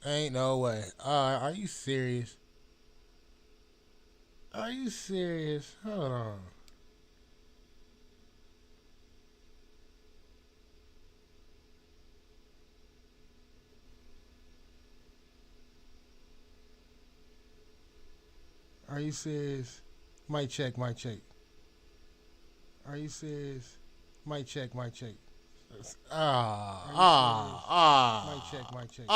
Ain't no way. Are you serious? Are you serious? Hold on. Are you serious? Mic check, mic check. Are you serious? Mic check, mic check. Mic check, mic check.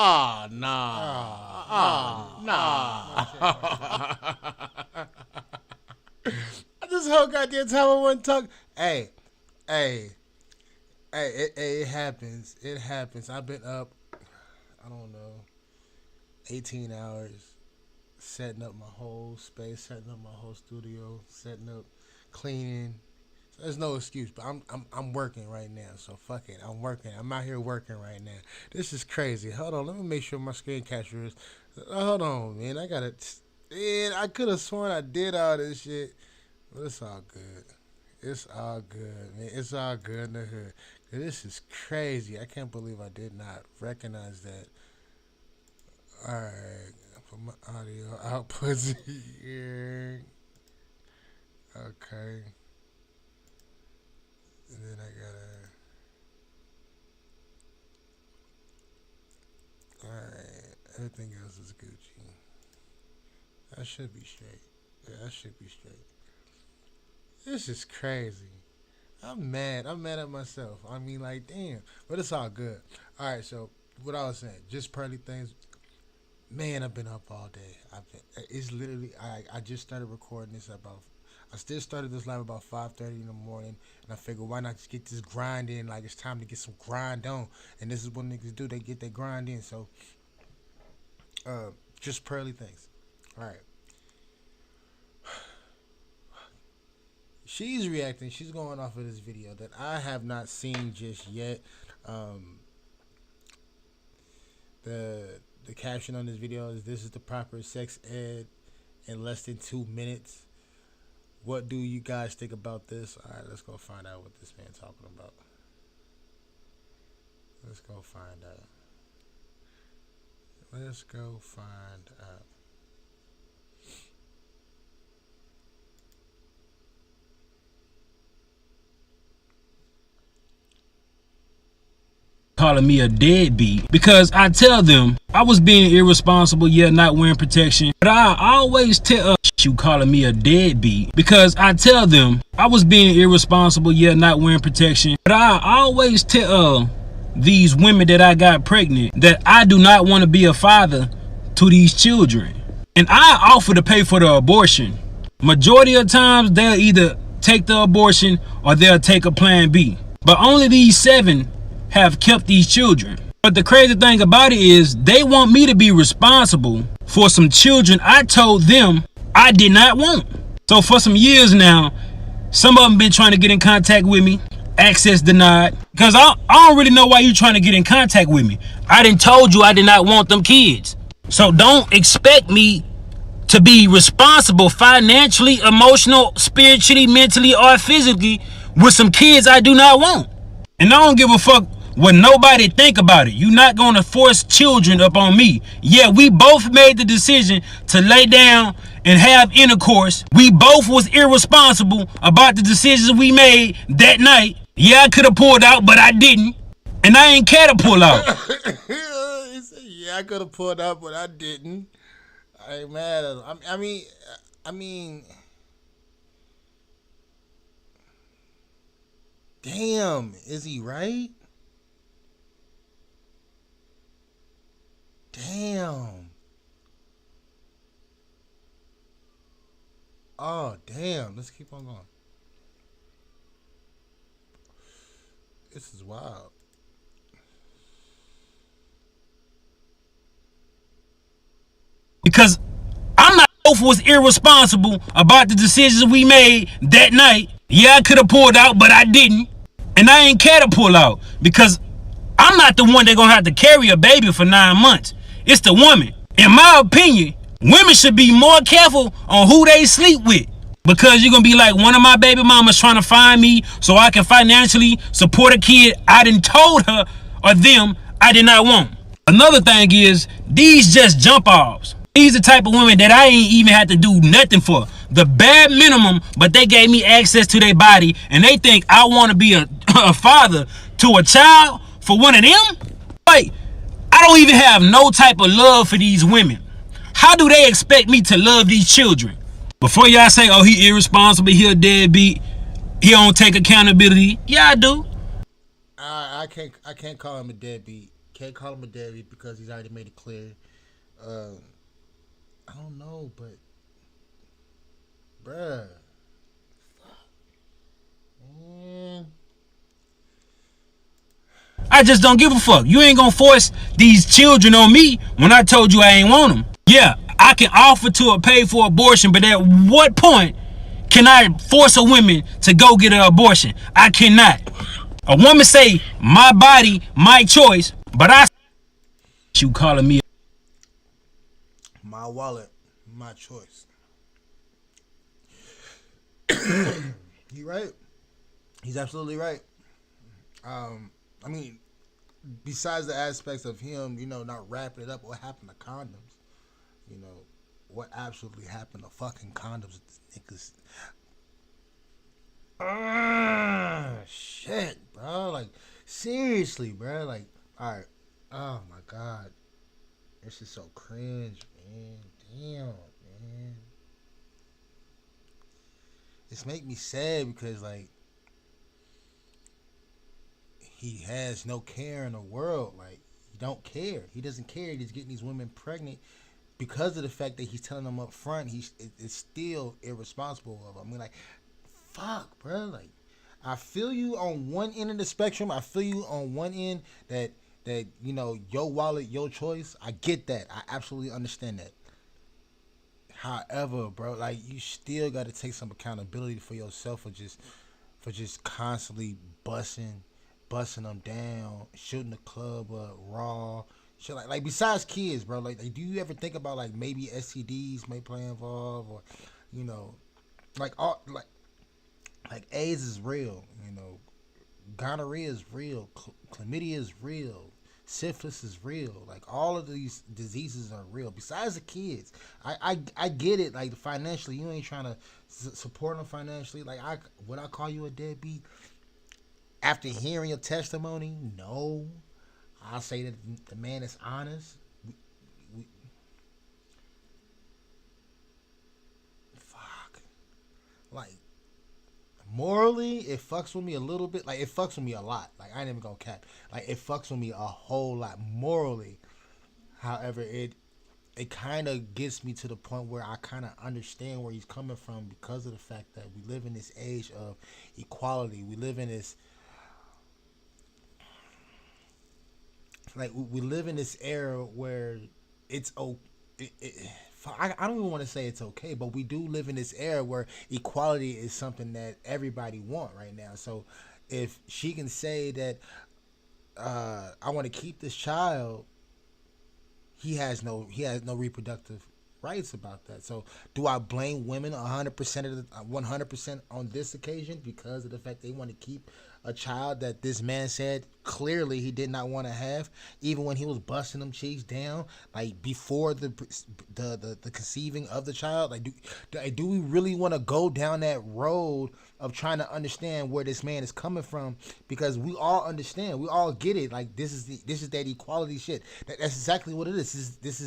This whole goddamn time I wasn't talking. Hey, hey, it happens. It happens. I've been up, I don't know, 18 hours setting up my whole space, setting up my whole studio, setting up, cleaning. So there's no excuse, but I'm working right now. So fuck it, I'm working. I'm out here working right now. This is crazy. Hold on, let me make sure my screen capture is. Hold on, man. I gotta. Man, I could have sworn I did all this shit, but it's all good. It's all good, man. It's all good in the hood. This is crazy. I can't believe I did not recognize that. All right, put my audio outputs here. Okay, and then I gotta. All right, everything else is Gucci. That should be straight. Yeah, that should be straight. This is crazy. I'm mad. I'm mad at myself. I mean, like, damn. But it's all good. All right, so what I was saying, just pearly things. Man, I've been up all day. I've been. It's literally. I just started recording this about. I still started this live about 5:30 in the morning, and I figured why not just get this grind in? Like it's time to get some grind on, and this is what niggas do. They get their grind in. So, uh, just pearly things. All right. She's reacting. She's going off of this video that I have not seen just yet. Um, the caption on this video is "This is the proper sex ed in less than 2 minutes." What do you guys think about this? All right, let's go find out what this man's talking about. Let's go find out. Let's go find out. Calling me a deadbeat because I tell them I was being irresponsible, yet not wearing protection. But I always tell you calling me a deadbeat because I tell them I was being irresponsible, yet not wearing protection. But I always tell these women that I got pregnant that I do not want to be a father to these children. And I offer to pay for the abortion. Majority of times they'll either take the abortion or they'll take a plan B. But only these 7 have kept these children. But the crazy thing about it is they want me to be responsible for some children I told them I did not want. So for some years now, some of them been trying to get in contact with me, access denied, because I don't really know why you trying to get in contact with me. I done told you I did not want them kids. So don't expect me to be responsible financially, emotional, spiritually, mentally, or physically with some kids I do not want. And I don't give a fuck what nobody think about it. You're not gonna force children up on me. Yeah, we both made the decision to lay down and have intercourse. We both was irresponsible about the decisions we made that night. Yeah, I could have pulled out, but I didn't. And I ain't care to pull out. He said, "Yeah, I could have pulled out, but I didn't." I ain't mad at him. I mean, damn, is he right? Damn. Oh, damn. Let's keep on going. This is wild. Because I'm not both was irresponsible about the decisions we made that night. Yeah, I could have pulled out, but I didn't. And I ain't care to pull out because I'm not the one that gonna have to carry a baby for 9 months. It's the woman. In my opinion, women should be more careful on who they sleep with. Because you're gonna be like, one of my baby mamas trying to find me so I can financially support a kid I done told her or them I did not want. Another thing is, these just jump offs. These the type of women that I ain't even had to do nothing for. The bare minimum, but they gave me access to their body, and they think I want to be a father to a child for one of them? Like, I don't even have no type of love for these women. How do they expect me to love these children? Before y'all say, oh, he irresponsible, he a deadbeat, he don't take accountability. Yeah, I do. I can't call him a deadbeat. Can't call him a deadbeat because he's already made it clear. Uh, I don't know, but bruh, man, I just don't give a fuck. You ain't gonna force these children on me when I told you I ain't want them. Yeah, I can offer to pay for abortion, but at what point can I force a woman to go get an abortion? I cannot. A woman say, my body, my choice, but you calling me. my wallet, my choice. He right. He's absolutely right. I mean, besides the aspects of him, not wrapping it up, what happened to condoms? You know, what absolutely happened to fucking condoms? Niggas. Shit, bro. Like, seriously, bro. Like, all right. Oh my god, this is so cringe, man. Damn, man. It's make me sad because like he has no care in the world. Like he don't care. He doesn't care. He's getting these women pregnant because of the fact that he's telling them up front. It's still irresponsible of him. I mean, like, fuck, bro. Like, I feel you on one end of the spectrum. I feel you on one end that your wallet, your choice. I get that. I absolutely understand that. However, bro, like you still got to take some accountability for yourself for just constantly busting them down, shooting the club up, raw shit like besides kids, bro. Like, do you ever think about like maybe STDs may play involved or, you know, like all like AIDS is real, gonorrhea is real, chlamydia is real, syphilis is real. Like all of these diseases are real. Besides the kids, I get it. Like financially, you ain't trying to support them financially. Like would I call you a deadbeat after hearing your testimony? No, I'll say that the man is honest. We, fuck, like morally, it fucks with me a little bit. Like it fucks with me a lot. Like I ain't even gonna cap. Like it fucks with me a whole lot morally. However, it kind of gets me to the point where I kind of understand where he's coming from because of the fact that we live in this age of equality. We live in this we live in this era where it's I don't even want to say it's okay, but we do live in this era where equality is something that everybody want right now. So if she can say that I want to keep this child, he has no reproductive rights about that. So do I blame women 100% of the 100% on this occasion because of the fact they want to keep a child that this man said clearly he did not want to have, even when he was busting them cheeks down, like before the conceiving of the child? Like, do we really want to go down that road of trying to understand where this man is coming from? Because we all understand, we all get it. Like this is that equality shit. That's exactly what it is. This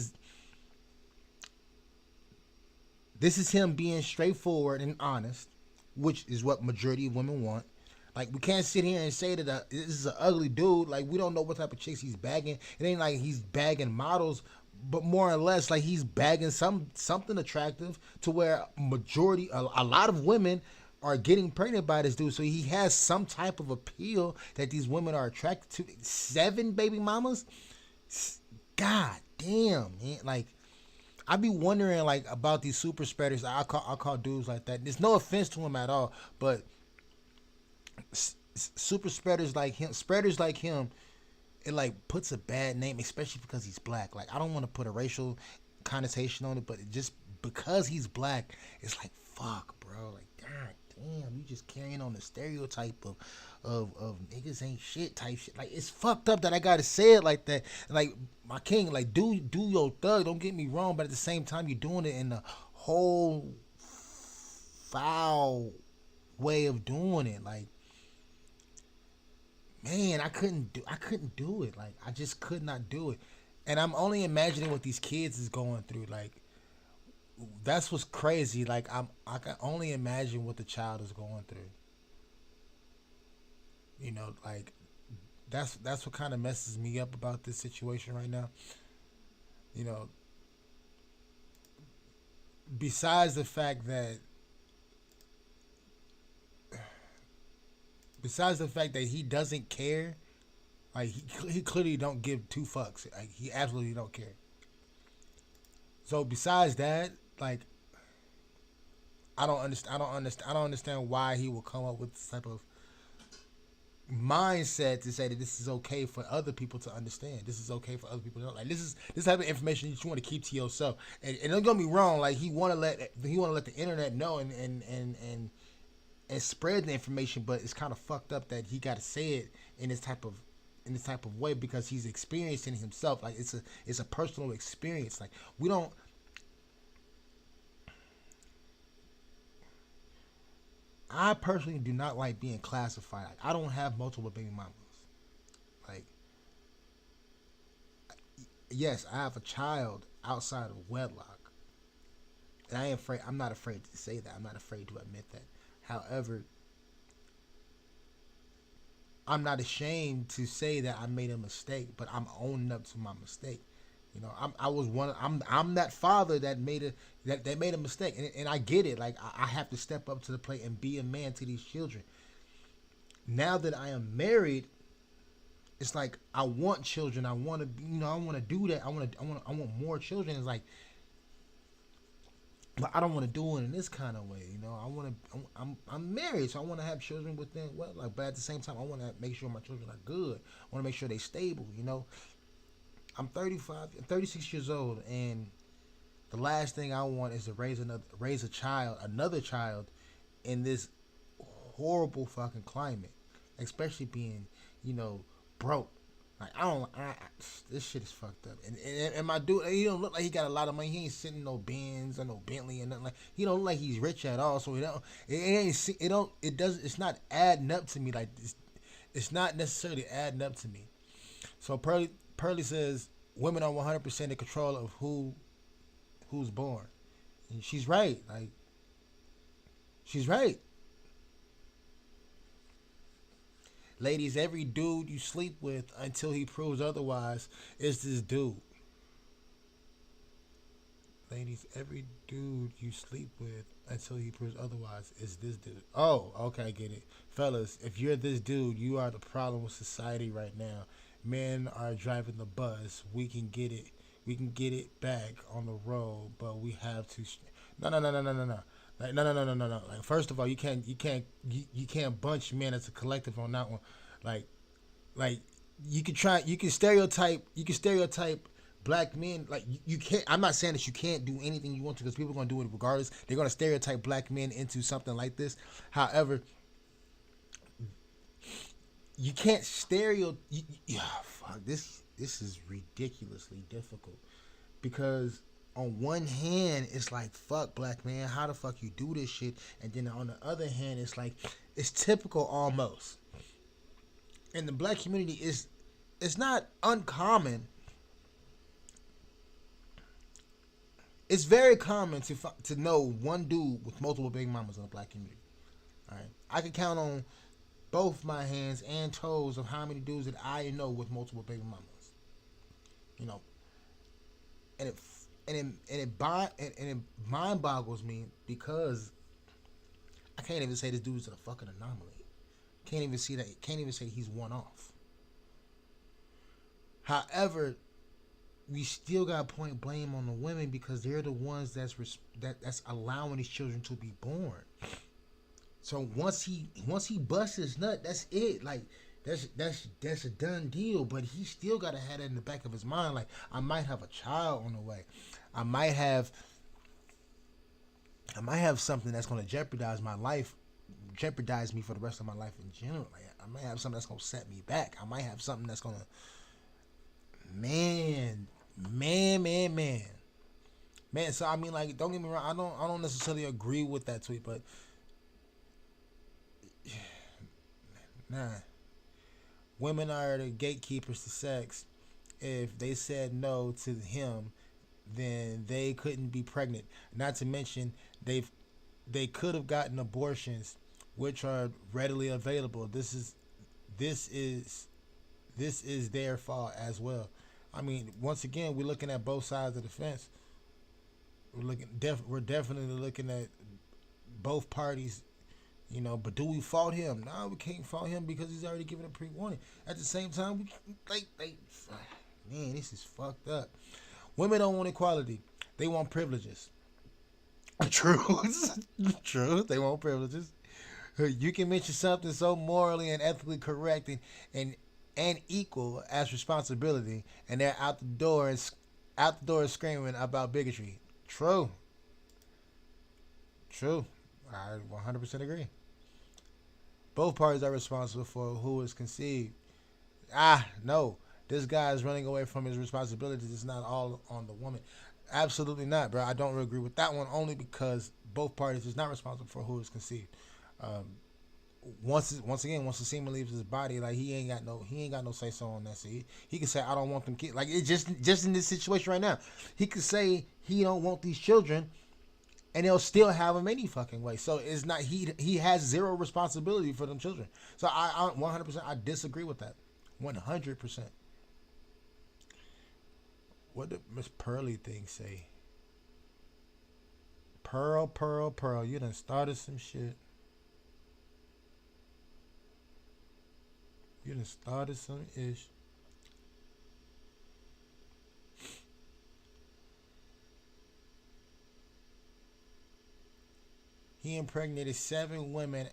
is him being straightforward and honest, which is what majority of women want. Like, we can't sit here and say that this is an ugly dude. Like, we don't know what type of chicks he's bagging. It ain't like he's bagging models, but more or less like he's bagging something attractive to where a lot of women are getting pregnant by this dude. So he has some type of appeal that these women are attracted to. 7 baby mamas? God damn, man. Like, I be wondering like about these super spreaders. I call dudes like that. There's no offense to him at all, but super spreaders like him, it like puts a bad name, especially because he's black. Like I don't want to put a racial connotation on it, but just because he's black, it's like fuck, bro. Like god damn, you just carrying on the stereotype of niggas ain't shit type shit. Like, it's fucked up that I gotta say it like that. Like, my king, like, do your thug. Don't get me wrong, but at the same time, you're doing it in the whole foul way of doing it. Like, man, I couldn't do it. Like, I just could not do it. And I'm only imagining what these kids is going through. Like, that's what's crazy. Like, I can only imagine what the child is going through. You know, like, that's what kind of messes me up about this situation right now. You know, besides the fact that he doesn't care, like, he clearly don't give two fucks. Like, he absolutely don't care. So besides that, like, I don't understand why he will come up with this type of mindset to say that this is okay for other people to understand. This is okay for other people to know. Like, this type of information that you want to keep to yourself. And don't get me wrong, like, he want to let the internet know and spread the information, but it's kind of fucked up that he got to say it in this type of way because he's experiencing it himself. Like, it's a personal experience. Like, I personally do not like being classified. Like, I don't have multiple baby mamas. Like, yes, I have a child outside of wedlock, and I'm not afraid to say that. I'm not afraid to admit that. However, I'm not ashamed to say that I made a mistake, but I'm owning up to my mistake. You know, I'm that father that made a mistake, and I get it. Like, I have to step up to the plate and be a man to these children. Now that I am married, it's like I want children. I want to, I want to do that. I want more children. It's like, but I don't want to do it in this kind of way. You know, I'm married, so I want to have children within but at the same time, I want to make sure my children are good. I want to make sure they're stable. You know. I'm 36 years old, and the last thing I want is to raise another child, in this horrible fucking climate, especially being, broke. Like, this shit is fucked up. And my dude, he don't look like he got a lot of money. He ain't sitting in no Benz or no Bentley or nothing. Like, he don't look like he's rich at all. So it's not adding up to me. Like, it's not necessarily adding up to me. So Pearly says women are 100% in control of who's born. And she's right. Like, she's right. Ladies, every dude you sleep with until he proves otherwise is this dude. Ladies, every dude you sleep with until he proves otherwise is this dude. Oh, okay, I get it. Fellas, if you're this dude, you are the problem with society right now. Men are driving the bus. We can get it. We can get it back on the road, but we have to. No. Like, no. Like, first of all, you can't bunch men as a collective on that one. Like you can stereotype black men. Like, you can't. I'm not saying that you can't do anything you want to, because people are gonna do it regardless. They're gonna stereotype black men into something like this. However, you can't fuck, this is ridiculously difficult, because on one hand it's like, fuck, black man, how the fuck you do this shit, and then on the other hand it's like, it's typical almost. In the black community, it's not uncommon. It's very common to know one dude with multiple baby mamas in the black community. All right, I can count on both my hands and toes of how many dudes that I know with multiple baby mamas. You know, and it mind boggles me, because I can't even say this dude's a fucking anomaly. Can't even say he's one off. However, we still got to point blame on the women, because they're the ones that's allowing these children to be born. So once he busts his nut, that's it. Like, that's a done deal. But he still gotta have that in the back of his mind. Like, I might have a child on the way. I might have something that's gonna jeopardize my life jeopardize me for the rest of my life in general. Like, I might have something that's gonna set me back. I might have something that's gonna, man. So I mean, like, don't get me wrong. I don't necessarily agree with that tweet, but nah, women are the gatekeepers to sex. If they said no to him, then they couldn't be pregnant. Not to mention they could have gotten abortions, which are readily available. This is their fault as well. I mean, once again, we're looking at both sides of the fence. We're definitely looking at both parties, you know. But do we fault him? No, we can't fault him because he's already given a pre-warning. At the same time, man, this is fucked up. Women don't want equality; they want privileges. True, true. They want privileges. You can mention something so morally and ethically correct and equal as responsibility, and they're out the door screaming about bigotry. True. I 100% agree. Both parties are responsible for who is conceived. No. This guy is running away from his responsibilities. It's not all on the woman. Absolutely not, bro. I don't really agree with that one, only because both parties is not responsible for who is conceived. Once the semen leaves his body, like he ain't got no say so on that. See, he can say I don't want them kids. Like it just in this situation right now, he could say he don't want these children, and they'll still have them any fucking way. So it's not he has zero responsibility for them children. So I 100% I disagree with that, 100%. What did Miss Pearly thing say? Pearl, you done started some shit. You done started some ish. He impregnated 7 women.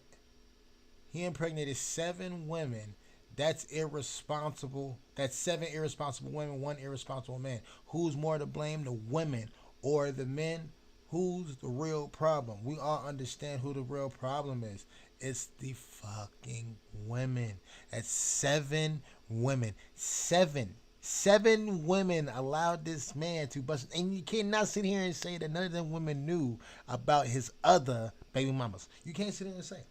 That's irresponsible. That's 7 irresponsible women, 1 irresponsible man. Who's more to blame, the women or the men? Who's the real problem? We all understand who the real problem is. It's the fucking women. That's 7 women. 7 women allowed this man to bust. And you cannot sit here and say that none of them women knew about his other baby mamas. You can't sit here and say it.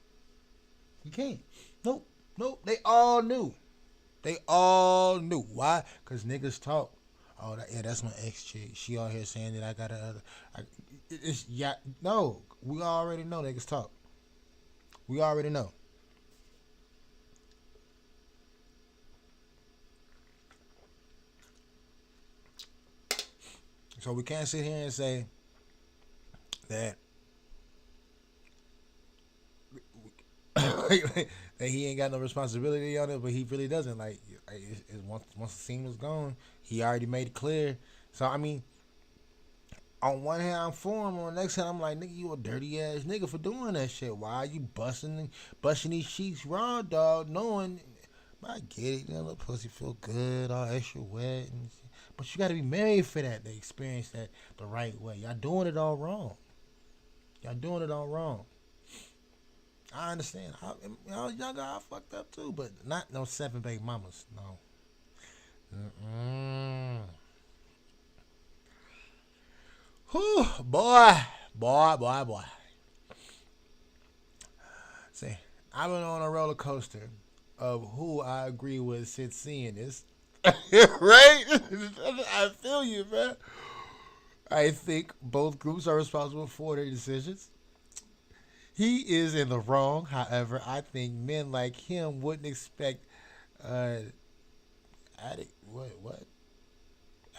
You can't. Nope. They all knew. Why? Because niggas talk. Oh, that's my ex chick. She out here saying that I got another. No. We already know niggas talk. We already know. So we can't sit here and say that that he ain't got no responsibility on it, but he really doesn't. Like once the scene was gone, he already made it clear. So I mean, on one hand I'm for him, on the next hand I'm like, nigga, you a dirty ass nigga for doing that shit. Why are you busting these cheeks raw, dog? Knowing, I get it, you know, the pussy feel good, all extra wet, but you got to be married for that to experience that the right way. Y'all doing it all wrong. I understand. Y'all got fucked up too, but not no 7 baby mamas. No. Whew, boy. See, I've been on a roller coaster of who I agree with since seeing this. Right? I feel you, man. I think both groups are responsible for their decisions. He is in the wrong. However, I think men like him wouldn't expect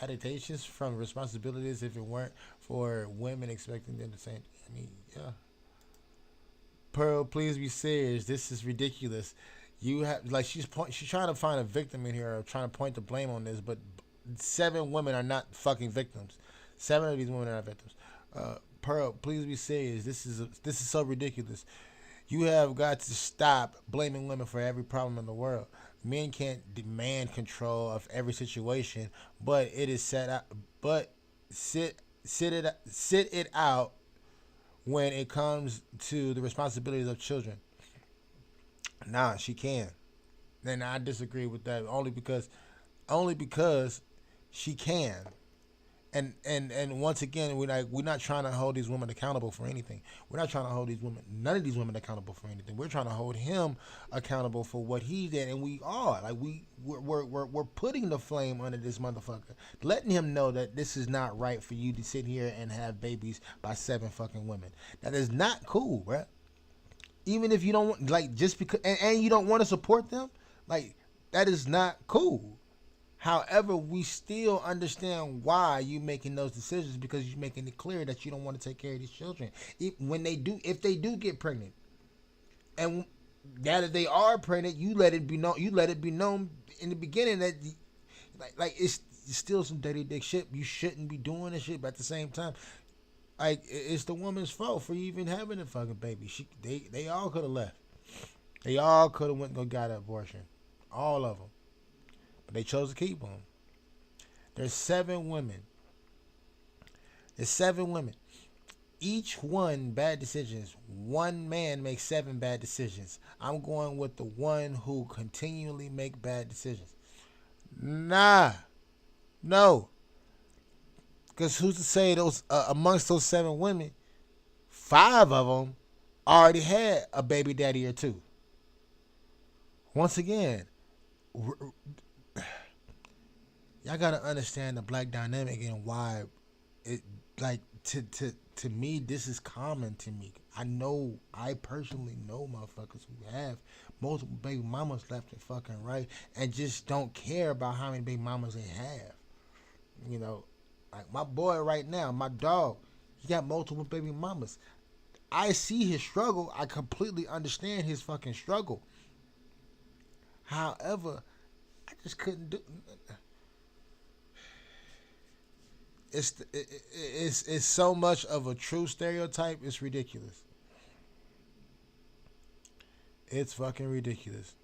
adaptations from responsibilities if it weren't for women expecting them to say. I mean, yeah. Pearl, please be serious. This is ridiculous. You have she's trying to find a victim in here, or trying to point the blame on this, but 7 women are not fucking victims. 7 of these women are not victims. Pearl, please be serious. This is so ridiculous. You have got to stop blaming women for every problem in the world. Men can't demand control of every situation, but it is set out. But sit it out when it comes to the responsibilities of children. Nah, she can. And I disagree with that only because she can. And once again, we're not trying to hold these women accountable for anything. We're not trying to hold none of these women accountable for anything. We're trying to hold him accountable for what he did, and we are like we're putting the flame under this motherfucker, letting him know that this is not right for you to sit here and have babies by 7 fucking women. That is not cool, bruh. Even if you don't like, just because, and you don't want to support them, like, that is not cool. However, we still understand why you making those decisions, because you're making it clear that you don't want to take care of these children. If they do get pregnant, and now that they are pregnant, you let it be known. You let it be known in the beginning that, like it's still some dirty dick shit. You shouldn't be doing this shit, but at the same time, like, it's the woman's fault for even having a fucking baby. They all could have left. They all could have went and got an abortion, all of them. They chose to keep them. There's 7 women. There's 7 women. Each one bad decisions. One man makes 7 bad decisions. I'm going with the one who continually make bad decisions. Nah. No. Because who's to say those amongst those 7 women, 5 of them already had a baby daddy or 2. Once again, y'all gotta understand the black dynamic and why it, like, to me, this is common to me. I personally know motherfuckers who have multiple baby mamas left and fucking right, and just don't care about how many baby mamas they have. You know, like my boy right now, my dog, he got multiple baby mamas. I see his struggle. I completely understand his fucking struggle. However, I just couldn't do. It's so much of a true stereotype. It's ridiculous. It's fucking ridiculous.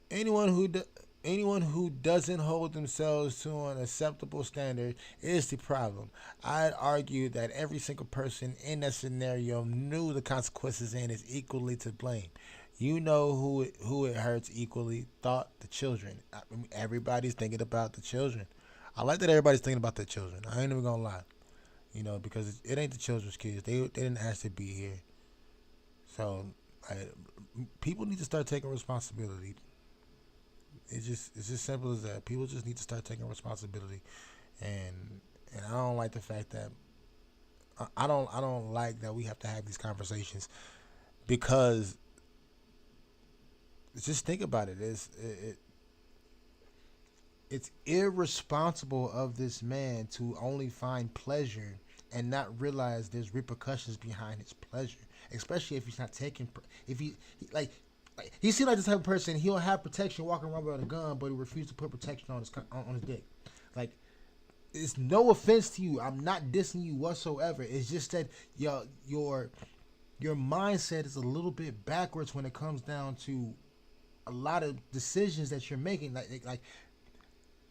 Anyone who doesn't hold themselves to an acceptable standard is the problem. I'd argue that every single person in that scenario knew the consequences and is equally to blame. You know who it hurts equally. Thought the children. I mean, everybody's thinking about the children. I like that everybody's thinking about the children. I ain't even gonna lie, because it ain't the children's kids. They didn't ask to be here. So, people need to start taking responsibility. It's just simple as that. People just need to start taking responsibility, and I don't like the fact that I don't like that we have to have these conversations, because just think about it. It's irresponsible of this man to only find pleasure and not realize there's repercussions behind his pleasure, especially if he's not taking. If he seems like this type of person. He'll have protection walking around with a gun, but he refuses to put protection on his dick. Like, it's no offense to you. I'm not dissing you whatsoever. It's just that your mindset is a little bit backwards when it comes down to a lot of decisions that you're making. Like,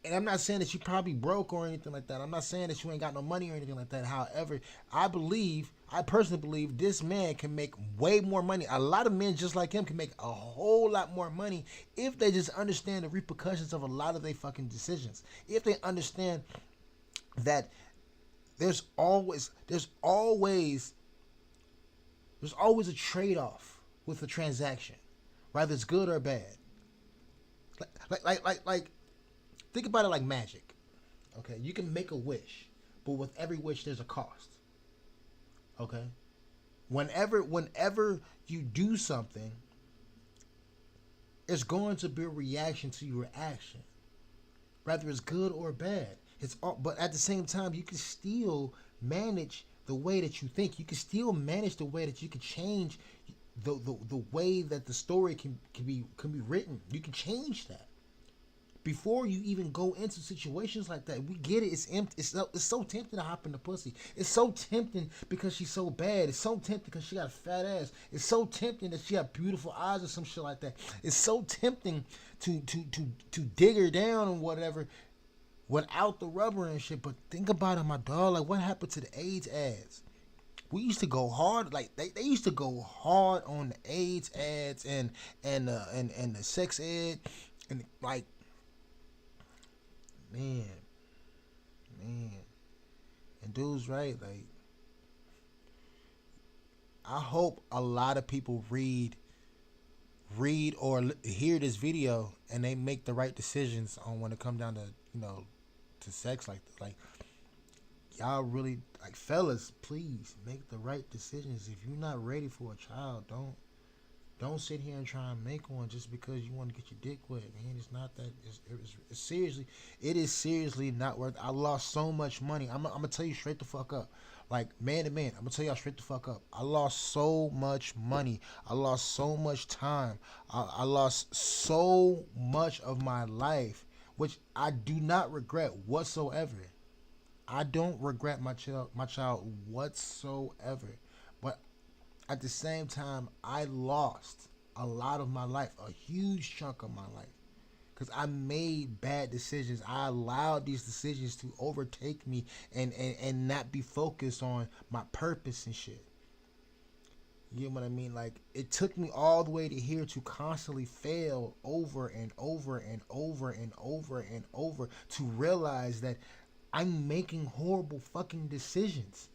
and I'm not saying that you probably broke or anything like that. I'm not saying that you ain't got no money or anything like that. However, I personally believe this man can make way more money. A lot of men just like him can make a whole lot more money if they just understand the repercussions of a lot of their fucking decisions. If they understand that there's always a trade-off with a transaction, whether it's good or bad. Like think about it like magic. Okay, you can make a wish, but with every wish there's a cost. Okay, whenever you do something, it's going to be a reaction to your action, whether it's good or bad. But at the same time, you can still manage the way that you think. You can still manage the way that you can change the way that the story can be written. You can change that before you even go into situations like that. We get it. It's empty. It's so tempting to hop in the pussy. It's so tempting because she's so bad. It's so tempting because she got a fat ass. It's so tempting that she got beautiful eyes or some shit like that. It's so tempting to dig her down and whatever without the rubber and shit. But think about it, my dog. Like, what happened to the AIDS ads? we used to go hard. Like they used to go hard on the AIDS ads and the sex ed, and like, man, and dude's right. Like, I hope a lot of people read or hear this video and they make the right decisions on when it come down to, you know, to sex like that. Like, y'all really, like, fellas, please make the right decisions. If you're not ready for a child, don't sit here and try and make one just because you want to get your dick wet, man. It's not that. It's seriously, it is seriously not worth. I lost so much money. I'm gonna tell you straight the fuck up. Like, man to man, I'm gonna tell y'all straight the fuck up. I lost so much money. I lost so much time. I lost so much of my life, which I do not regret whatsoever. I don't regret my child whatsoever. But at the same time, I lost a lot of my life, a huge chunk of my life, because I made bad decisions. I allowed these decisions to overtake me and not be focused on my purpose and shit. You know what I mean? Like, it took me all the way to here to constantly fail over and over and over and over and over to realize that I'm making horrible fucking decisions.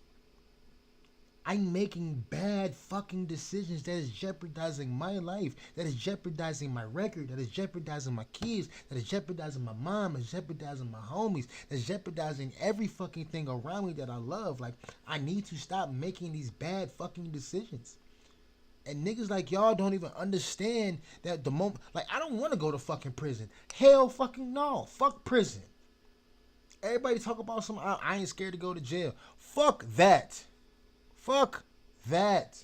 I'm making bad fucking decisions that is jeopardizing my life, that is jeopardizing my record, that is jeopardizing my kids, that is jeopardizing my mom, that is jeopardizing my homies, that is jeopardizing every fucking thing around me that I love. Like, I need to stop making these bad fucking decisions. And niggas like y'all don't even understand that the moment, like, I don't want to go to fucking prison. Hell fucking no. Fuck prison. Everybody talk about some, I ain't scared to go to jail. Fuck that. Fuck that.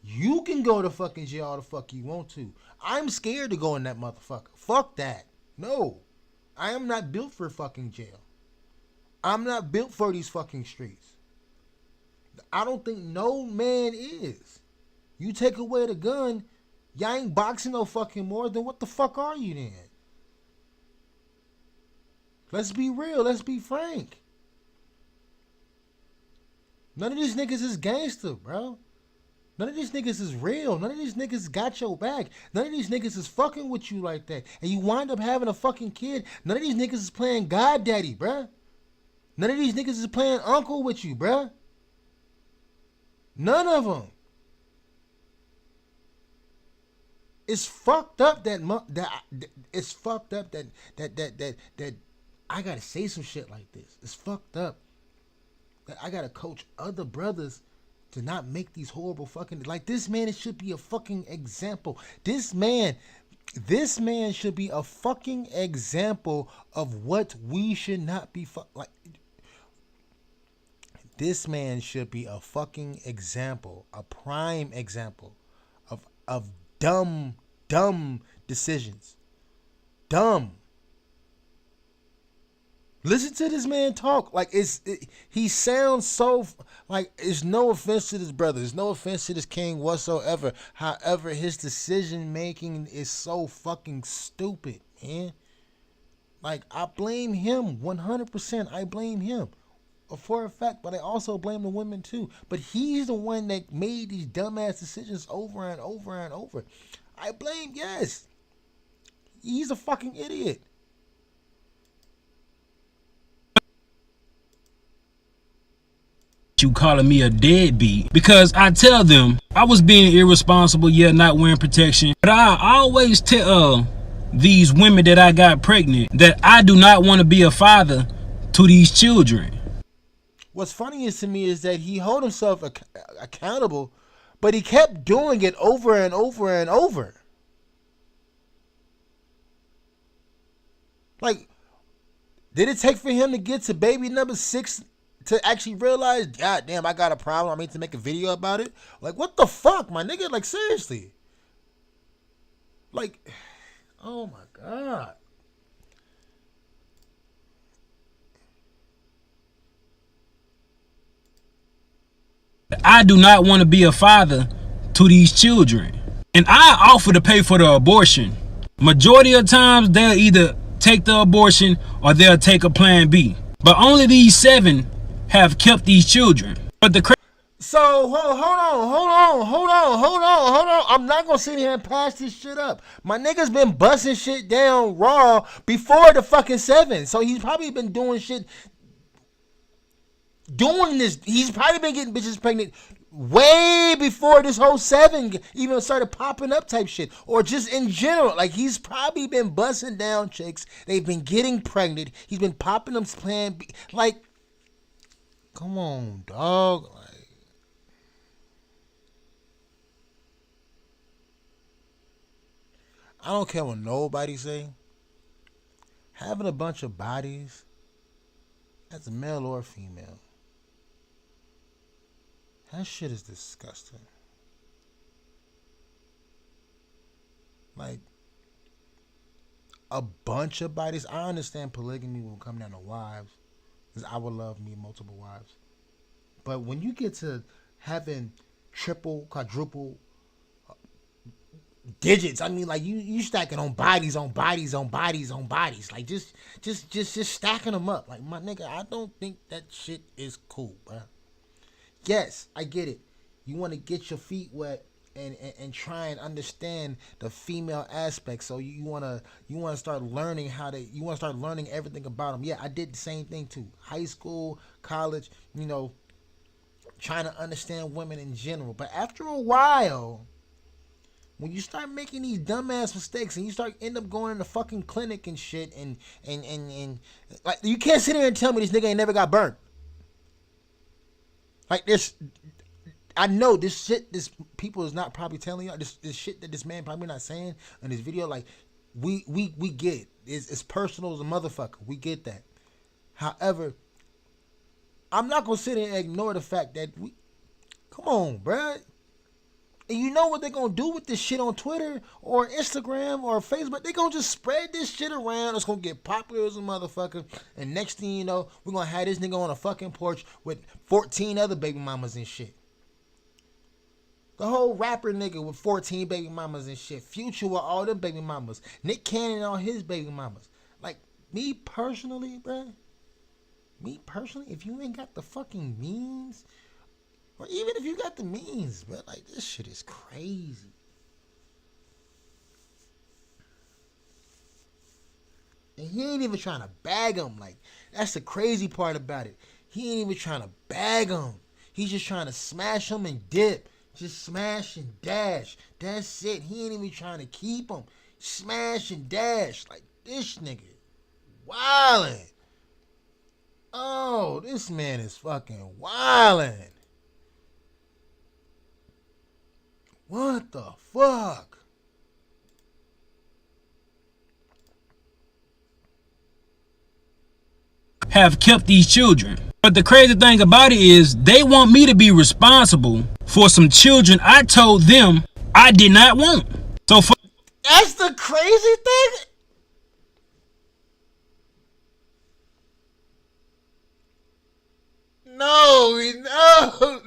You can go to fucking jail all the fuck you want to. I'm scared to go in that motherfucker. Fuck that. No. I am not built for fucking jail. I'm not built for these fucking streets. I don't think no man is. You take away the gun, y'all ain't boxing no fucking more, then what the fuck are you then? Let's be real. Let's be frank. None of these niggas is gangster, bro. None of these niggas is real. None of these niggas got your back. None of these niggas is fucking with you like that. And you wind up having a fucking kid. None of these niggas is playing goddaddy, bro. None of these niggas is playing uncle with you, bro. None of them. It's fucked up that it's fucked up that I gotta say some shit like this. It's fucked up that I gotta coach other brothers to not make these horrible fucking, like, this man, it should be a fucking example. This man should be a fucking example of what we should not be like. This man should be a fucking example, a prime example of dumb decisions. Dumb. Listen to this man talk. Like, he sounds so, like, it's no offense to this brother. There's no offense to this king whatsoever. However, his decision making is so fucking stupid, man. Like, I blame him 100%. I blame him for a fact, but I also blame the women too. But he's the one that made these dumbass decisions over and over and over. I blame, yes. He's a fucking idiot. You calling me a deadbeat because I tell them I was being irresponsible, not wearing protection. But I always tell these women that I got pregnant that I do not want to be a father to these children. What's funny is to me is that he held himself accountable, but he kept doing it over and over and over. Like, did it take for him to get to baby number 6 to actually realize, God damn, I got a problem, I need to make a video about it? Like, what the fuck, my nigga? Like, seriously. Like, oh my God. I do not want to be a father to these children. And I offer to pay for the abortion. Majority of times, they'll either take the abortion or they'll take a plan B. But only these 7 have kept these children. But So hold on. I'm not gonna sit here and pass this shit up. My nigga's been busting shit down raw before the fucking 7. So he's probably been doing shit, doing this. He's probably been getting bitches pregnant way before this whole 7 even started popping up type shit, or just in general. Like, he's probably been busting down chicks. They've been getting pregnant. He's been popping them plan B. Like, come on, dog. Like, I don't care what nobody say. Having a bunch of bodies, that's male or female, that shit is disgusting. Like, a bunch of bodies. I understand polygamy will come down to wives, because I would love me multiple wives. But when you get to having triple, quadruple digits, I mean, like, you stacking on bodies on bodies on bodies on bodies. Like, just stacking them up. Like, my nigga, I don't think that shit is cool, bro. Yes, I get it. You want to get your feet wet and try and understand the female aspect. So you want to start learning you want to start learning everything about them. Yeah, I did the same thing too. High school, college, trying to understand women in general. But after a while, when you start making these dumbass mistakes and you end up going in the fucking clinic and shit, and like, you can't sit here and tell me this nigga ain't never got burnt. Like, this, I know this shit, this people is not probably telling y'all, this shit that this man probably not saying in this video. Like, we get it. It's personal as a motherfucker. We get that. However, I'm not gonna sit here and ignore the fact that come on, bruh. And you know what they're going to do with this shit on Twitter or Instagram or Facebook? They're going to just spread this shit around. It's going to get popular as a motherfucker. And next thing you know, we're going to have this nigga on a fucking porch with 14 other baby mamas and shit. The whole rapper nigga with 14 baby mamas and shit. Future with all them baby mamas. Nick Cannon and all his baby mamas. Like, me personally, bruh. If you ain't got the fucking means, or even if you got the means, but like, this shit is crazy. And he ain't even trying to bag him. Like, that's the crazy part about it. He ain't even trying to bag him. He's just trying to smash him and dip. Just smash and dash. That's it. He ain't even trying to keep him. Smash and dash. Like, this nigga wildin'. Oh, this man is fucking wildin'. What the fuck? Have kept these children. But the crazy thing about it is, they want me to be responsible for some children I told them I did not want. So that's the crazy thing. No.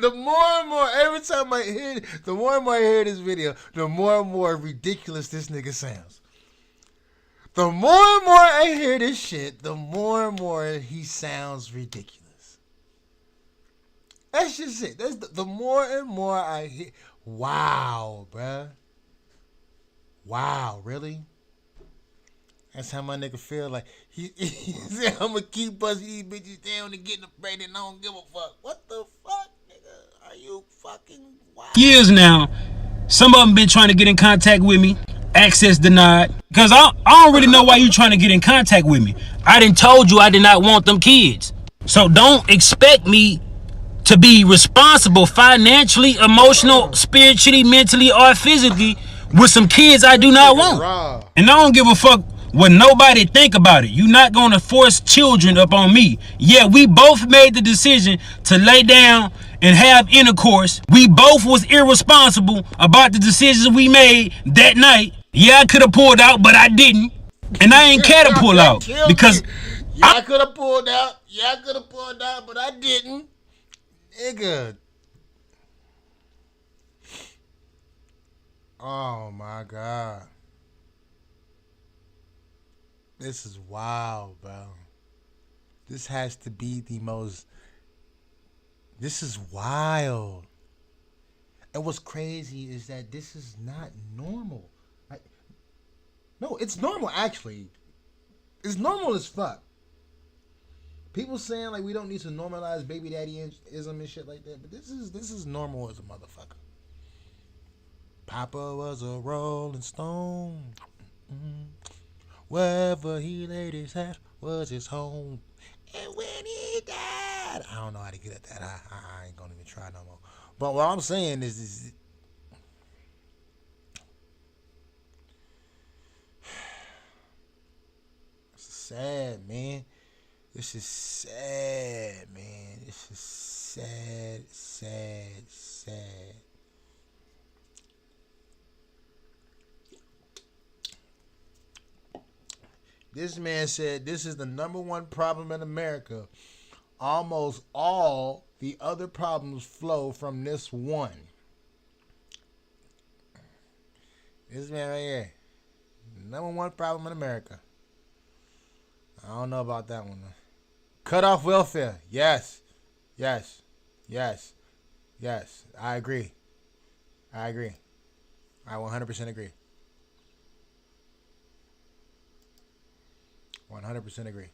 The more and more, every time I hear, the more and more I hear this video, the more and more ridiculous this nigga sounds. The more and more I hear this shit, the more and more he sounds ridiculous. That's just it. That's the more and more I hear. Wow, bruh. Wow, really? That's how my nigga feel. Like, he said, I'm gonna keep busting these bitches down and getting pregnant and I don't give a fuck. What the fuck, nigga? Are you fucking wild? Years now, some of them been trying to get in contact with me. Access denied. Because I don't really know why you trying to get in contact with me. I done told you I did not want them kids. So don't expect me to be responsible financially, emotional, spiritually, mentally, or physically with some kids I do not want. And I don't give a fuck what nobody think about it. You're not gonna force children up on me. Yeah, we both made the decision to lay down and have intercourse. We both was irresponsible about the decisions we made that night. Yeah, I could have pulled out, but I didn't. And I ain't care to pull out because I could have pulled out. Yeah, I could have pulled out, but I didn't. Nigga. Oh my God. This is wild, bro. This has to be the most. This is wild. And what's crazy is that this is not normal. Like, no, it's normal actually. It's normal as fuck. People saying like we don't need to normalize baby daddyism and shit like that, but this is normal as a motherfucker. Papa was a rolling stone. Wherever he laid his hat was his home. And when he died, I don't know how to get at that. I ain't gonna even try no more. But what I'm saying is this. It's sad, man. This is sad, man. This is sad, sad, sad. This man said this is the number one problem in America. Almost all the other problems flow from this one. This man right here. Number one problem in America. I don't know about that one. Cut off welfare. Yes. Yes. Yes. Yes. I agree. I 100% agree. 100% agree.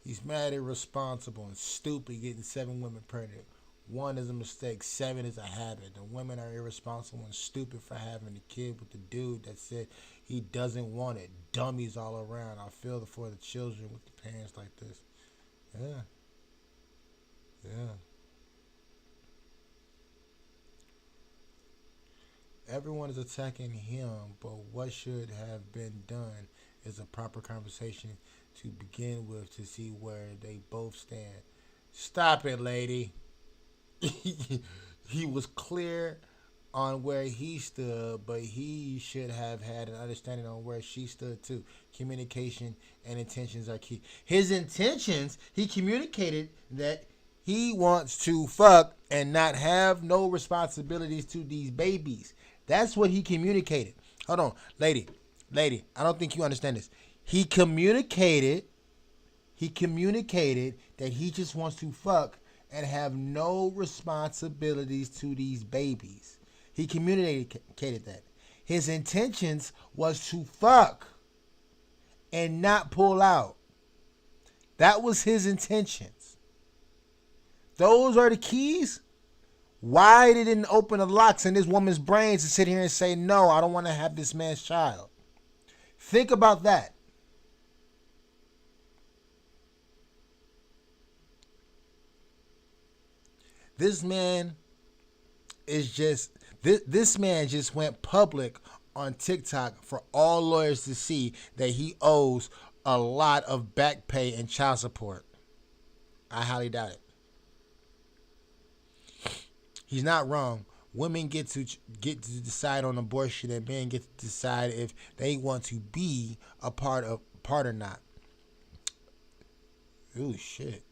He's mad, irresponsible, and stupid getting 7 women pregnant. 1 is a mistake, 7 is a habit. The women are irresponsible and stupid for having a kid with the dude that said he doesn't want it. Dummies all around. I feel for the children with the parents like this. Yeah. Yeah. Everyone is attacking him, but what should have been done is a proper conversation to begin with to see where they both stand. Stop it, lady. He was clear on where he stood, but he should have had an understanding on where she stood too. Communication and intentions are key. His intentions, he communicated that he wants to fuck and not have no responsibilities to these babies. That's what he communicated. Hold on, lady, I don't think you understand this. He communicated that he just wants to fuck and have no responsibilities to these babies. He communicated that. His intentions was to fuck and not pull out. That was his intentions. Those are the keys. Why they didn't open the locks in this woman's brains to sit here and say, no, I don't want to have this man's child. Think about that. This man is just, this man just went public on TikTok for all lawyers to see that he owes a lot of back pay and child support. I highly doubt it. He's not wrong. Women get to decide on abortion, and men get to decide if they want to be a part or not. Ooh, shit.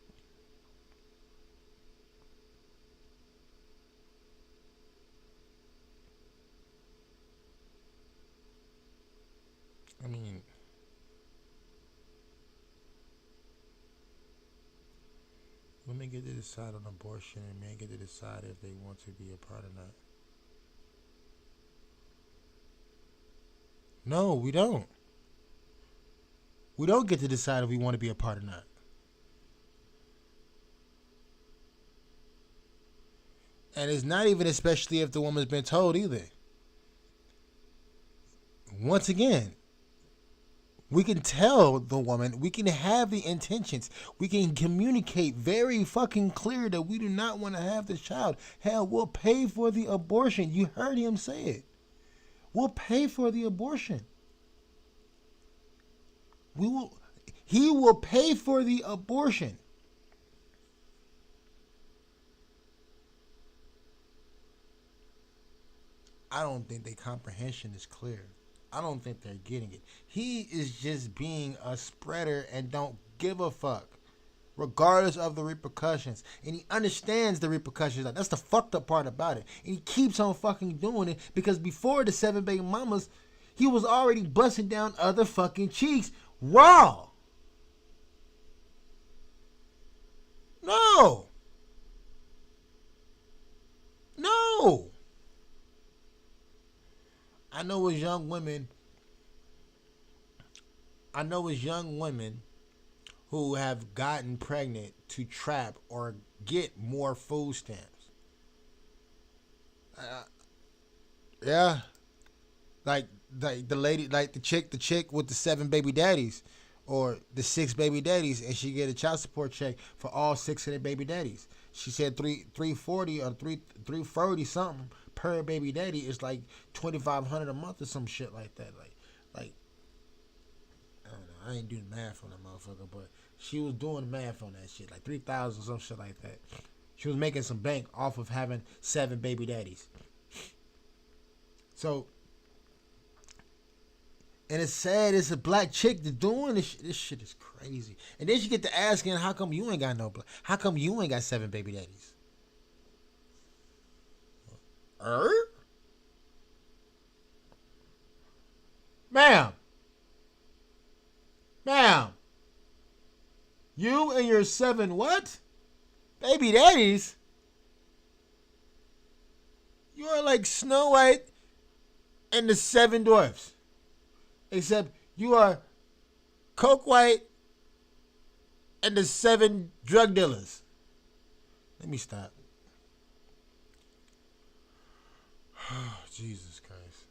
I mean, women get to decide on abortion, and men get to decide if they want to be a part or not. No, we don't. We don't get to decide if we want to be a part or not. And it's not even especially if the woman's been told either. Once again, we can tell the woman, we can have the intentions, we can communicate very fucking clear that we do not want to have this child. Hell, we'll pay for the abortion. You heard him say it. We'll pay for the abortion. He will pay for the abortion. I don't think their comprehension is clear. I don't think they're getting it. He is just being a spreader and don't give a fuck, regardless of the repercussions. And he understands the repercussions. That's the fucked up part about it. And he keeps on fucking doing it because before the 7 baby mamas, he was already busting down other fucking cheeks raw. No. No. I know it's young women. I know it's young women who have gotten pregnant to trap or get more food stamps. Uh, yeah, like the lady, like the chick with the 7 baby daddies, or the 6 baby daddies, and she get a child support check for all 6 of their baby daddies. She said 340 or 330 something per baby daddy is like 2,500 a month or some shit like that. Like I don't know. I ain't doing the math on that motherfucker, but she was doing the math on that shit, like 3,000 some shit like that. She was making some bank off of having 7 baby daddies. So, and it's sad. It's a black chick that's doing this. This shit is crazy. And then she get to asking, how come you ain't got no black? How come you ain't got 7 baby daddies? Ma'am. Ma'am. You and your 7 what? Baby daddies? You are like Snow White and the 7 dwarfs. Except you are Coke White and the 7 drug dealers. Let me stop. Jesus Christ.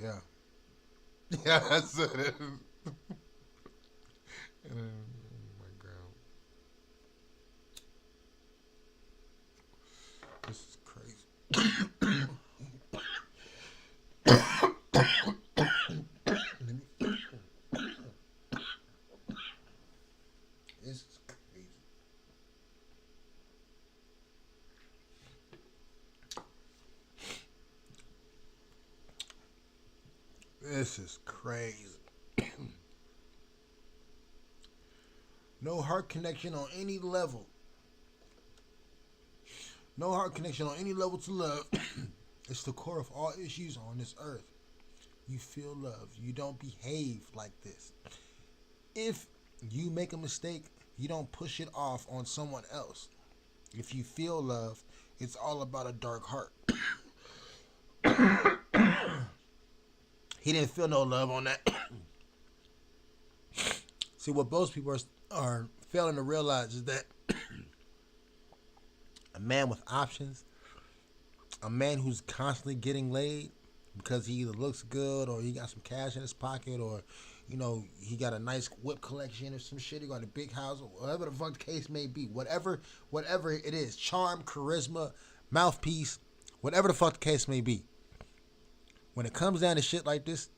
Yeah. Yeah, that's it. Oh my God. This is crazy. This is crazy. This is crazy. No heart connection on any level. No heart connection on any level to love. It's the core of all issues on this earth. You feel love. You don't behave like this. If you make a mistake, you don't push it off on someone else. If you feel love, it's all about a dark heart. He didn't feel no love on that. See, what most people are failing to realize is that a man with options, a man who's constantly getting laid because he either looks good or he got some cash in his pocket, or, you know, he got a nice whip collection or some shit, he got a big house, or whatever the fuck the case may be, whatever it is, charm, charisma, mouthpiece, whatever the fuck the case may be. When it comes down to shit like this,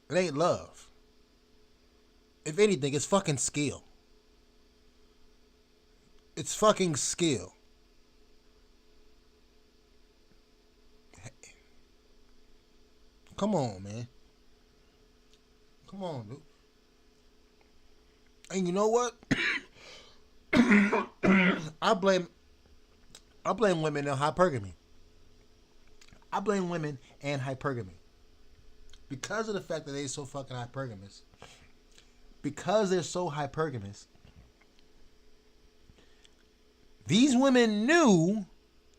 it ain't love. If anything, it's fucking skill. It's fucking skill. Come on, man. Come on, dude. And you know what? I blame women and hypergamy. I blame women and hypergamy. Because of the fact that they're so fucking hypergamous. Because they're so hypergamous. These women knew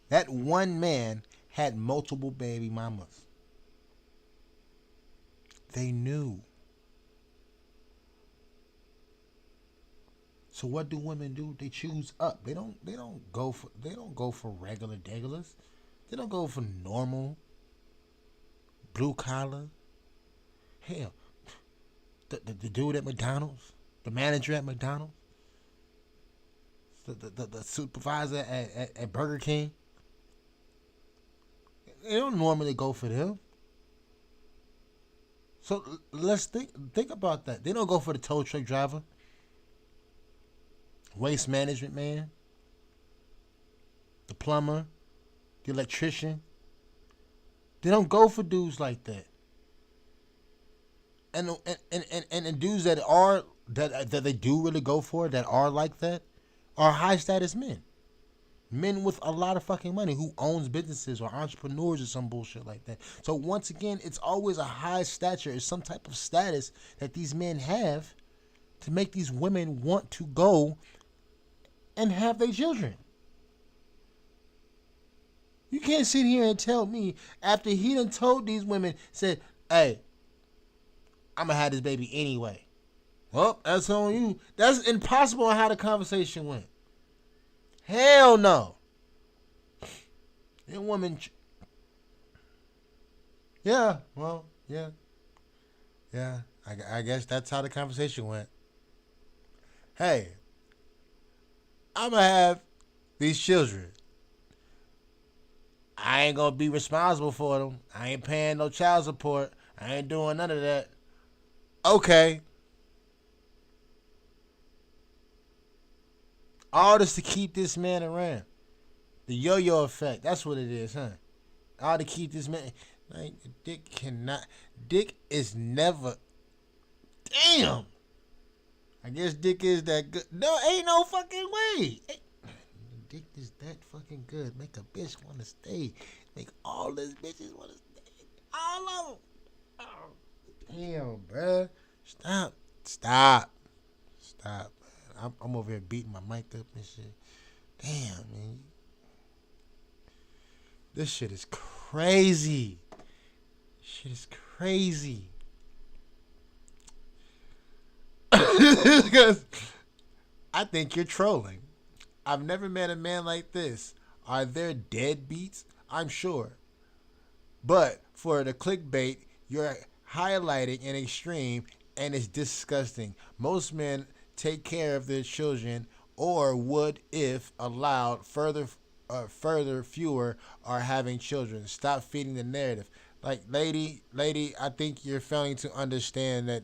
that one man had multiple baby mamas. They knew. So what do women do? They choose up. They don't go for regular degulars. They don't go for normal blue collar. Hell, the dude at McDonald's, the manager at McDonald's, the supervisor at Burger King. They don't normally go for them. So let's think about that. They don't go for the tow truck driver, waste management man, the plumber, the electrician. They don't go for dudes like that. And the dudes that they do really go for, that are like that, are high status men. Men with a lot of fucking money who owns businesses or entrepreneurs or some bullshit like that. So once again, it's always a high stature, it's some type of status that these men have to make these women want to go and have their children. You can't sit here and tell me after he done told these women, said, hey, I'm going to have this baby anyway. Well, that's on you. That's impossible on how the conversation went. Hell no. That woman. Yeah, well, yeah. Yeah, I guess that's how the conversation went. Hey, I'm going to have these children. I ain't going to be responsible for them. I ain't paying no child support. I ain't doing none of that. Okay. All this to keep this man around. The yo-yo effect. That's what it is, huh? All to keep this man. Like, Dick is never. Damn. I guess Dick is that good. No, ain't no fucking way. Dick is that fucking good. Make a bitch want to stay. Make all these bitches want to stay. All of them. Oh, damn, bruh. Stop. I'm over here beating my mic up and shit. Damn, man. This shit is crazy. Because I think you're trolling. I've never met a man like this. Are there deadbeats? I'm sure. But for the clickbait, you're highlighting an extreme, and it's disgusting. Most men take care of their children, or would if allowed. Further fewer are having children. Stop feeding the narrative. Like, lady, I think you're failing to understand that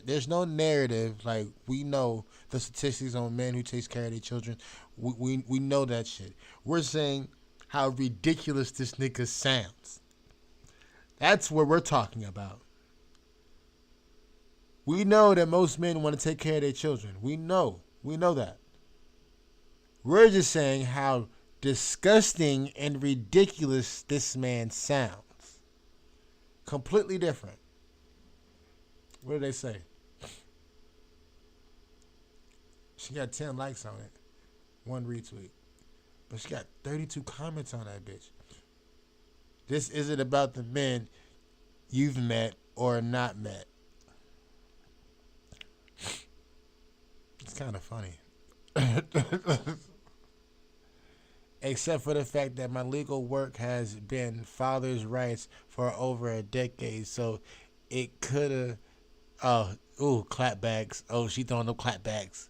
there's no narrative. Like, we know the statistics on men who takes care of their children. We know that shit. We're saying how ridiculous this nigga sounds. That's what we're talking about. We know that most men want to take care of their children. We know that. We're just saying how disgusting and ridiculous this man sounds. Completely different. What did they say? She got 10 likes on it. 1 retweet. But she got 32 comments on that bitch. This isn't about the men you've met or not met. It's kind of funny. Except for the fact that my legal work has been father's rights for over a decade. So it could have... clapbacks. Oh, she throwing them clapbacks.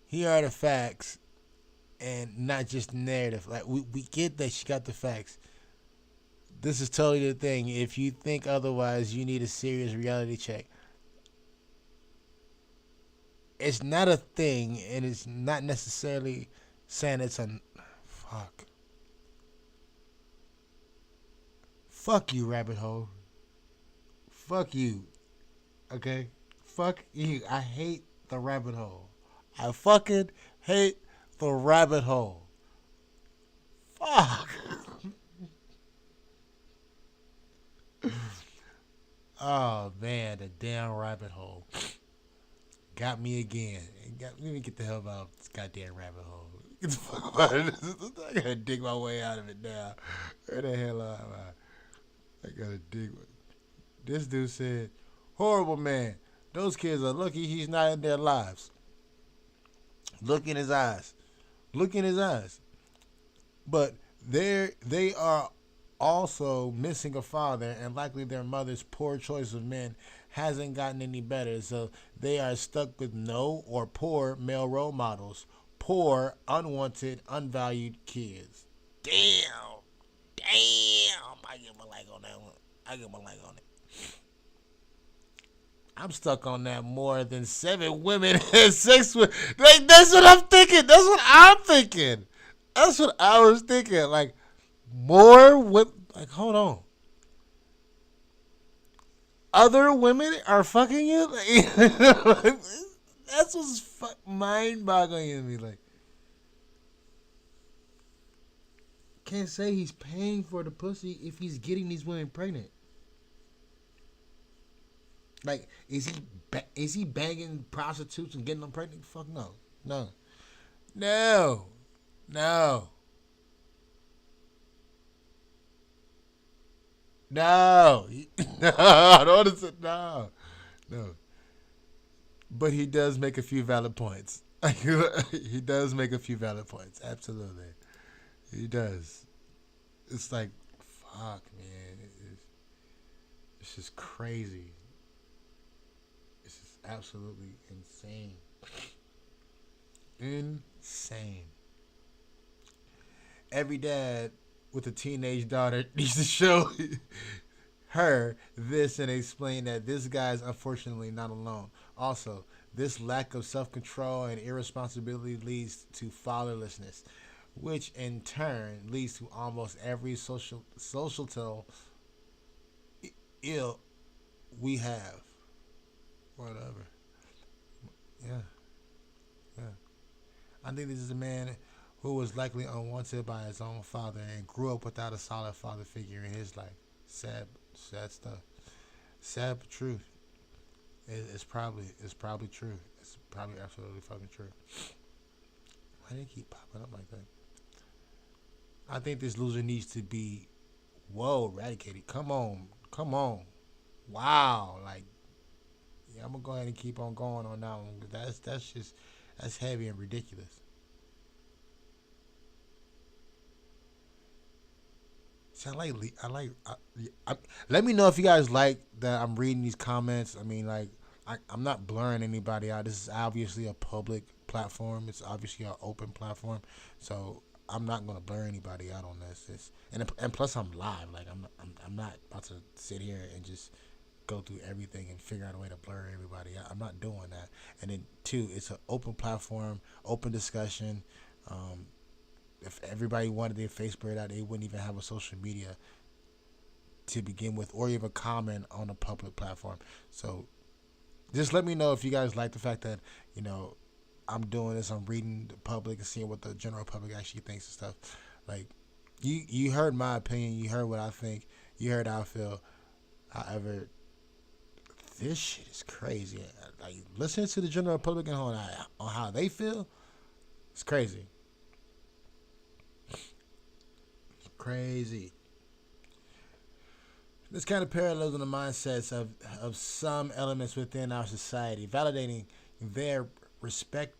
Here are the facts and not just the narrative. Like, we get that she got the facts. This is totally the thing. If you think otherwise, you need a serious reality check. It's not a thing, and it's not necessarily saying it's a... Fuck you, rabbit hole. Fuck you. Okay? Fuck you. I hate the rabbit hole. I fucking hate the rabbit hole. Fuck. Oh, man, the damn rabbit hole. Got me again. Let me get the hell out of this goddamn rabbit hole. Get the fuck out of this. I gotta dig my way out of it now. Where the hell am I? I gotta dig. This dude said, horrible man. Those kids are lucky he's not in their lives. Look in his eyes. But they are also missing a father, and likely their mother's poor choice of men hasn't gotten any better, so they are stuck with no or poor male role models. Poor, unwanted, unvalued kids. Damn. I give my like on that one. I'm stuck on that more than 7 women had sex with. Like, that's what I'm thinking. That's what I was thinking. Like, more women. Like, hold on. Other women are fucking you? Like, That's what's mind-boggling to me. Like, can't say he's paying for the pussy if he's getting these women pregnant. Like, is he banging prostitutes and getting them pregnant? Fuck no, no, no, no, no. No, I don't understand. No, no. But he does make a few valid points. He does make a few valid points. Absolutely, he does. It's like, fuck, man. It's just crazy. It's just absolutely insane. Insane. Every dad with a teenage daughter needs to show her this and explain that this guy is unfortunately not alone. Also, this lack of self control and irresponsibility leads to fatherlessness, which in turn leads to almost every societal ill we have. Whatever. Yeah, yeah. I think this is a man who was likely unwanted by his own father and grew up without a solid father figure in his life. Sad, sad stuff. Sad but true. It's probably true. It's probably absolutely fucking true. Why do they keep popping up like that? I think this loser needs to be eradicated. Come on, come on. Wow, like, yeah, I'm gonna go ahead and keep on going on that one. That's heavy and ridiculous. See, let me know if you guys like that I'm reading these comments. I mean, like, I'm not blurring anybody out. This is obviously a public platform. It's obviously an open platform. So I'm not gonna blur anybody out on this. And plus I'm live. Like, I'm not about to sit here and just go through everything and figure out a way to blur everybody. I'm not doing that. And then two, it's an open platform, open discussion. If everybody wanted their face blurred out, they wouldn't even have a social media to begin with, or even comment on a public platform. So just let me know if you guys like the fact that, I'm doing this. I'm reading the public and seeing what the general public actually thinks and stuff. Like, you heard my opinion. You heard what I think. You heard how I feel. However, this shit is crazy. Like, listening to the general public and on how they feel, it's crazy. Crazy. This kind of parallels in the mindsets of some elements within our society, validating their respective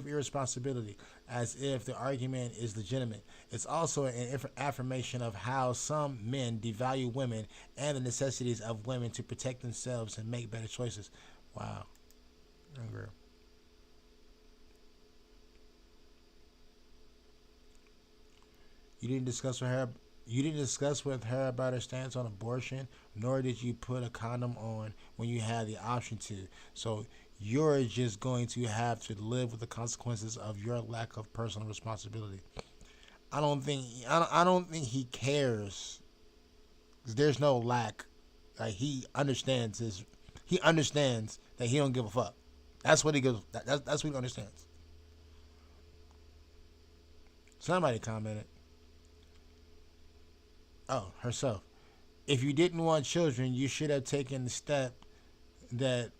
irresponsibility as if the argument is legitimate. It's also an affirmation of how some men devalue women and the necessities of women to protect themselves and make better choices. Wow. Girl. You didn't discuss with her. You didn't discuss with her about her stance on abortion, nor did you put a condom on when you had the option to. So you're just going to have to live with the consequences of your lack of personal responsibility. I don't think he cares. There's no lack. Like, he understands his. He understands that he don't give a fuck. That's what he goes. That's what he understands. Somebody commented. Oh, herself. If you didn't want children, you should have taken the step that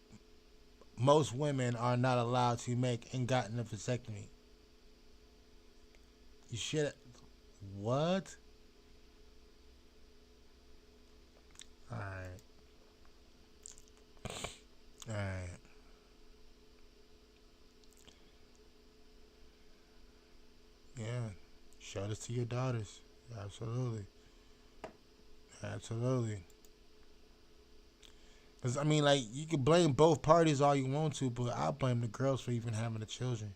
most women are not allowed to make and gotten a vasectomy. You should have. What? Alright. Alright. Yeah. Show this to your daughters. Absolutely. Absolutely. Because, I mean, like, you can blame both parties all you want to, but I blame the girls for even having the children.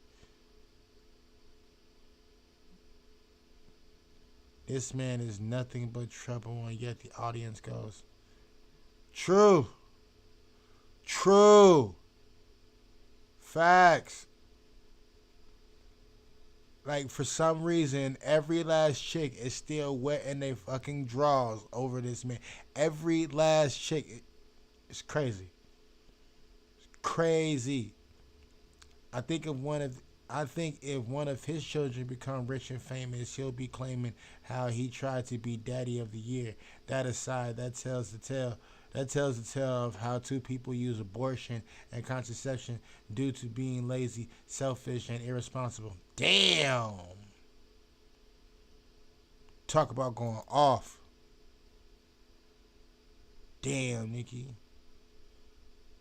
This man is nothing but trouble, and yet the audience goes, true. True. Facts. Like, for some reason, every last chick is still wetting their fucking drawers over this man. Every last chick. It's crazy. It's crazy. I think if one of his children become rich and famous, he'll be claiming how he tried to be daddy of the year. That aside, that tells the tale. That tells the tale of how two people use abortion and contraception due to being lazy, selfish, and irresponsible. Damn. Talk about going off. Damn, Nikki.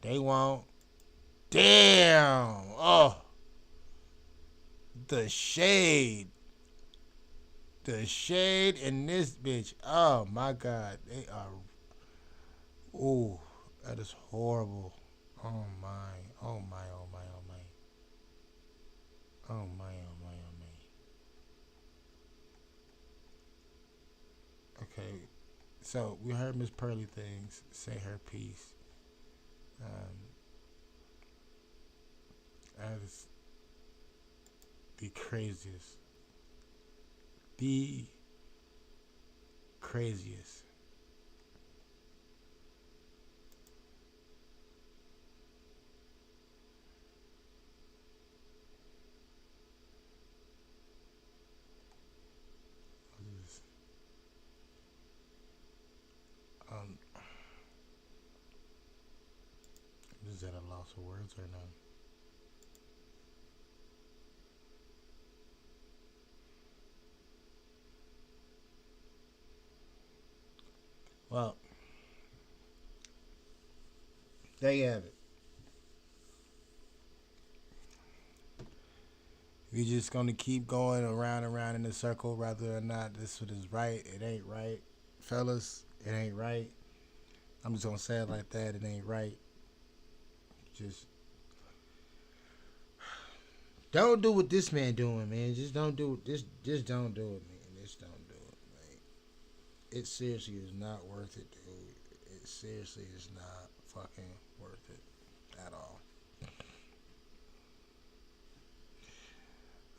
They won't. Damn. Oh. The shade. The shade in this bitch. Oh my God. They are. Ooh. That is horrible. Oh my. Oh my. Oh my. Oh my. Oh my. Oh my. Oh my. Okay. So we heard Miss Pearly Things say her piece. That is the craziest. The craziest. Um, is that a loss of words or no? Well, there you have it. We're just gonna keep going around and around in a circle, whether or not this one is right. It ain't right, fellas. It ain't right. I'm just gonna say it like that. It ain't right. Just don't do what this man doing, man. Just don't do it. Just don't do it, man. Just don't do it, man. It seriously is not worth it, dude. It seriously is not fucking worth it at all.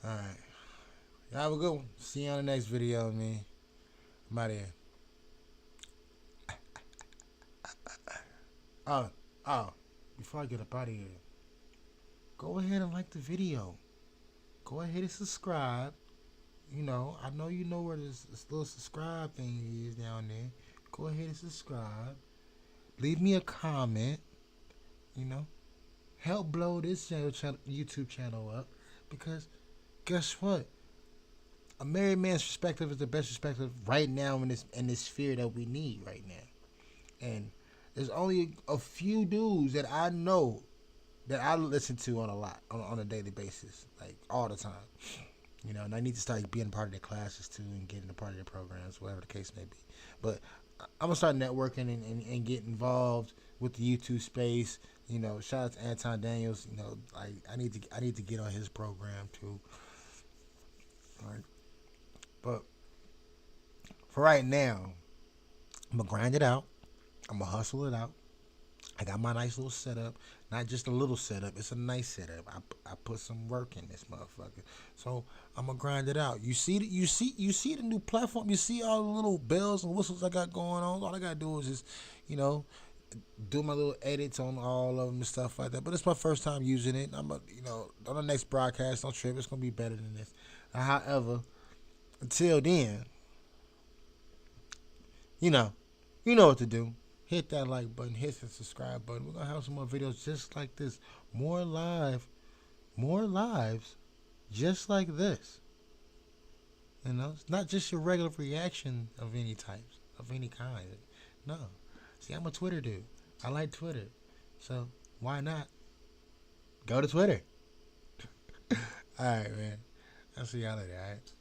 All right. Y'all have a good one. See you on the next video, man. I'm out of here. Oh. Before I get up out of here, go ahead and like the video. Go ahead and subscribe. You know where this little subscribe thing is down there. Go ahead and subscribe. Leave me a comment. Help blow this YouTube channel up, because guess what? A married man's perspective is the best perspective right now in this sphere that we need right now. And there's only a few dudes that I know that I listen to on a daily basis, like all the time. And I need to start being a part of their classes too, and getting a part of their programs, whatever the case may be. But I'm gonna start networking and get involved with the YouTube space. Shout out to Anton Daniels. I need to get on his program too. All right. But for right now, I'm gonna grind it out. I'm gonna hustle it out. I got my nice little setup. Not just a little setup. It's a nice setup. I put some work in this motherfucker. So I'm gonna grind it out. You see the new platform. You see all the little bells and whistles I got going on. All I gotta do is just, do my little edits on all of them and stuff like that. But it's my first time using it. On the next broadcast, don't trip. It's gonna be better than this. However, until then, you know what to do. Hit that like button, hit the subscribe button. We're going to have some more videos just like this. More lives just like this. It's not just your regular reaction of any types, of any kind. No. See, I'm a Twitter dude. I like Twitter. So, why not? Go to Twitter. All right, man. I'll see y'all later, all right?